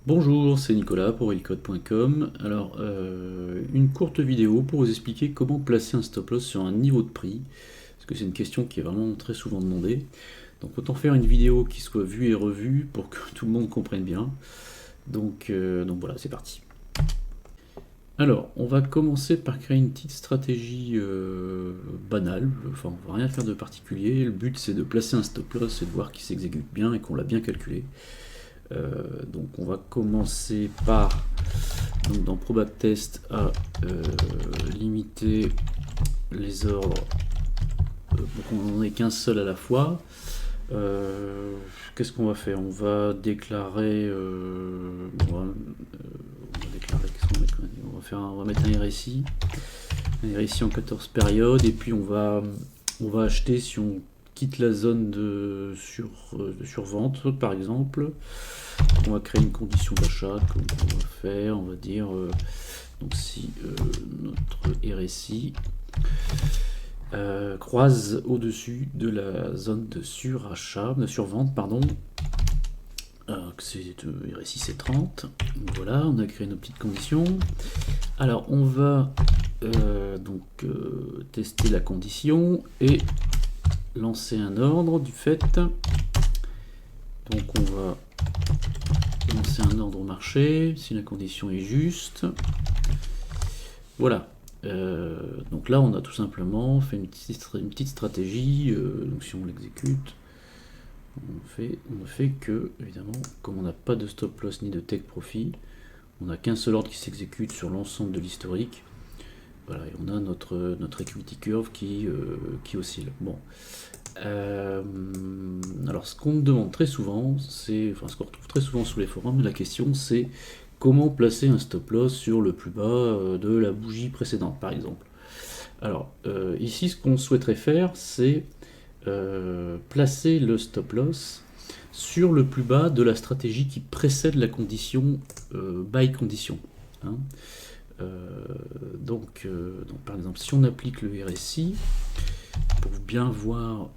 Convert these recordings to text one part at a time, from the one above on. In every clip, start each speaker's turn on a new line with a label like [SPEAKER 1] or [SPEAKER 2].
[SPEAKER 1] Bonjour, c'est Nicolas pour willycode.com. Alors, une courte vidéo pour vous expliquer comment placer un stop loss sur un niveau de prix, parce que c'est une question qui est vraiment très souvent demandée. Donc, autant faire une vidéo qui soit vue et revue pour que tout le monde comprenne bien. Donc voilà, c'est parti. Alors, on va commencer par créer une petite stratégie banale. Enfin, on va rien faire de particulier. Le but, c'est de placer un stop loss et de voir qu'il s'exécute bien et qu'on l'a bien calculé. Donc on va commencer par, donc dans ProBacktest, à limiter les ordres pour qu'on n'en ait qu'un seul à la fois. Qu'est-ce qu'on va faire? On va déclarer, on va mettre un RSI en 14 périodes, et puis on va acheter si on quitte la zone de survente par exemple. On va créer une condition d'achat comme on va faire, on va dire donc si notre RSI croise au-dessus de la zone de survente, pardon, RSI c'est 30, donc voilà, on a créé nos petites conditions. Alors on va tester la condition et lancer un ordre du fait. Donc on va lancer un ordre au marché si la condition est juste. Voilà. Donc là on a tout simplement fait une petite stratégie. Donc si on l'exécute, on ne fait que, évidemment, comme on n'a pas de stop loss ni de take profit, on n'a qu'un seul ordre qui s'exécute sur l'ensemble de l'historique. Voilà, et on a notre equity curve qui oscille. Bon. Alors ce qu'on me demande très souvent, ce qu'on retrouve très souvent sous les forums, la question c'est comment placer un stop loss sur le plus bas de la bougie précédente par exemple. Alors ici ce qu'on souhaiterait faire, c'est placer le stop loss sur le plus bas de la stratégie qui précède la condition buy condition, hein. Donc par exemple si on applique le RSI pour bien voir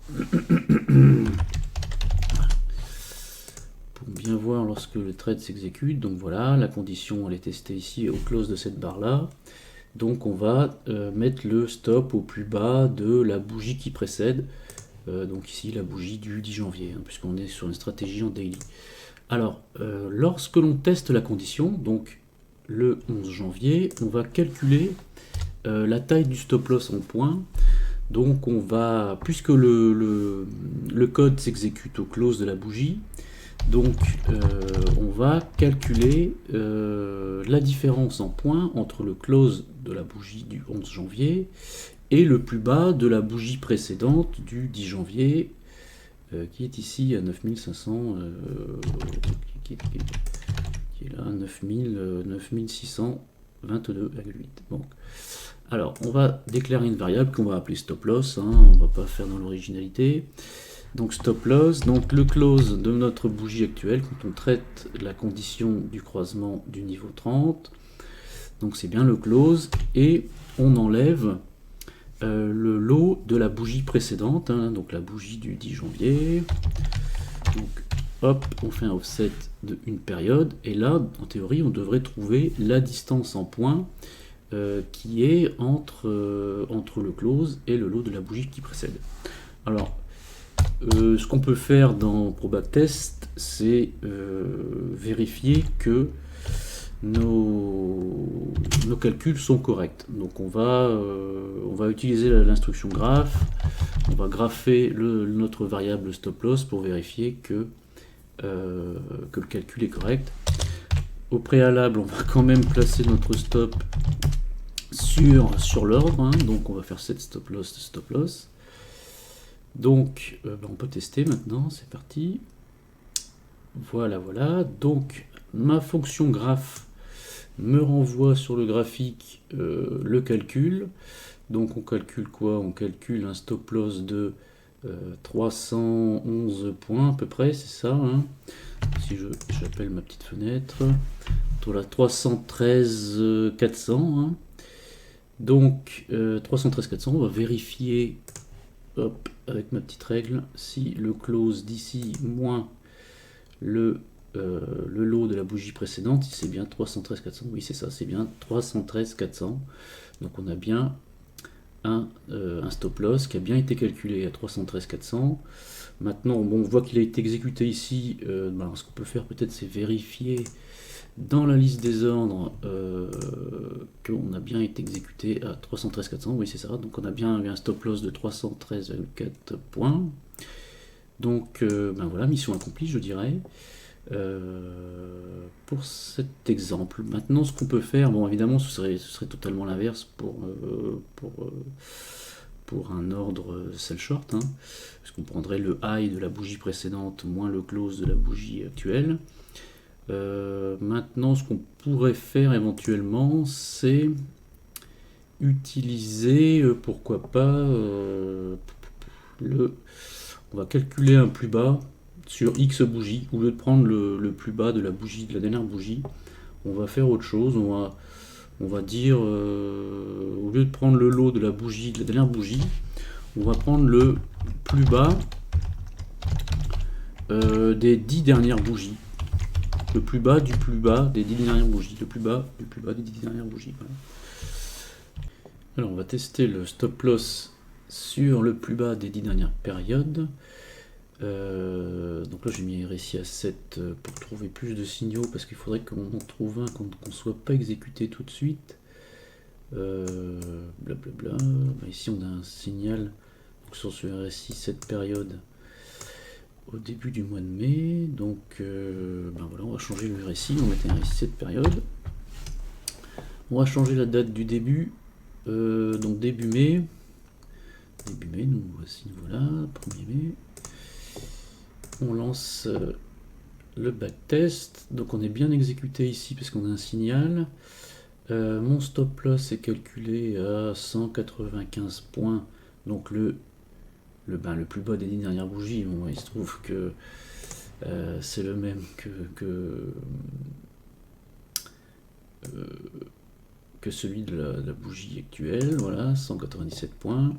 [SPEAKER 1] lorsque le trade s'exécute, donc voilà, la condition elle est testée ici au close de cette barre là, donc on va mettre le stop au plus bas de la bougie qui précède, donc ici la bougie du 10 janvier, hein, puisqu'on est sur une stratégie en daily. Alors lorsque l'on teste la condition, donc le 11 janvier, on va calculer la taille du stop loss en points. Donc on va, puisque le code s'exécute au close de la bougie, donc on va calculer la différence en points entre le close de la bougie du 11 janvier et le plus bas de la bougie précédente du 10 janvier, qui est ici à 9500, qui est là, 9622,8. Donc, alors, on va déclarer une variable qu'on va appeler stop loss, hein, on va pas faire dans l'originalité. Donc stop loss, donc le close de notre bougie actuelle quand on traite la condition du croisement du niveau 30. Donc c'est bien le close, et on enlève le lot de la bougie précédente, hein, donc la bougie du 10 janvier. Donc hop, on fait un offset de une période, et là, en théorie, on devrait trouver la distance en points qui est entre le close et le lot de la bougie qui précède. Alors, ce qu'on peut faire dans ProBacktest, c'est vérifier que nos calculs sont corrects. Donc on va utiliser l'instruction graph, on va grapher notre variable stop loss pour vérifier que le calcul est correct. Au préalable, on va quand même placer notre stop sur l'ordre, hein. Donc on va faire set stop loss. Donc on peut tester maintenant, c'est parti. Voilà. Donc ma fonction graph me renvoie sur le graphique le calcul. Donc on calcule quoi? On calcule un stop loss de 311 points à peu près, c'est ça, hein. Si j'appelle ma petite fenêtre, voilà, 313 400, hein. Donc 313 400, on va vérifier, hop, avec ma petite règle, si le close d'ici moins le le lot de la bougie précédente, c'est bien 313 400. Oui, c'est ça, c'est bien 313 400. Donc on a bien un stop loss qui a bien été calculé à 313 400. Maintenant, bon, on voit qu'il a été exécuté ici. Ce qu'on peut faire peut-être, c'est vérifier dans la liste des ordres qu'on a bien été exécuté à 313 400. Oui, c'est ça. Donc on a bien eu un stop loss de 313,4 points. Donc voilà, mission accomplie, je dirais. Pour cet exemple. Maintenant, ce qu'on peut faire, bon, évidemment, ce serait totalement l'inverse pour un ordre sell short, hein, parce qu'on prendrait le high de la bougie précédente moins le close de la bougie actuelle. Maintenant, ce qu'on pourrait faire éventuellement, c'est utiliser, pourquoi pas, on va calculer un plus bas sur X bougies. Au lieu de prendre le plus bas de la bougie, de la dernière bougie, on va faire autre chose. On va dire, au lieu de prendre le lot de la bougie, de la dernière bougie, on va prendre le plus bas des 10 dernières bougies. Le plus bas du plus bas des 10 dernières bougies. Le plus bas du plus bas des 10 dernières bougies. Voilà. Alors on va tester le stop loss sur le plus bas des 10 dernières périodes. Donc là j'ai mis RSI à 7 pour trouver plus de signaux, parce qu'il faudrait qu'on en trouve un qu'on ne soit pas exécuté tout de suite. Blablabla. Ici on a un signal donc sur ce RSI 7 périodes au début du mois de mai. Donc voilà, on va changer le RSI, on va mettre un RSI 7 périodes. On va changer la date du début, donc début mai. Début mai, nous voici, voilà, 1er mai. On lance le backtest, donc on est bien exécuté ici parce qu'on a un signal. Mon stop loss est calculé à 195 points, donc le plus bas des 10 dernières bougies. Bon, il se trouve que c'est le même que celui de la bougie actuelle, voilà, 197 points.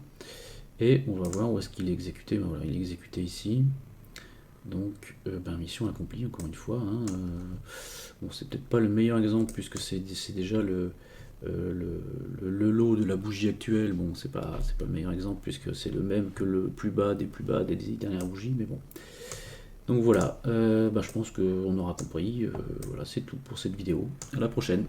[SPEAKER 1] Et on va voir où est-ce qu'il est exécuté. Ben voilà, il est exécuté ici. Donc mission accomplie encore une fois, hein. Bon, c'est peut-être pas le meilleur exemple puisque c'est déjà le lot de la bougie actuelle. Bon, c'est pas le meilleur exemple puisque c'est le même que le plus bas des 10 dernières bougies, mais bon. Donc voilà, je pense qu'on aura compris. Voilà, c'est tout pour cette vidéo. À la prochaine.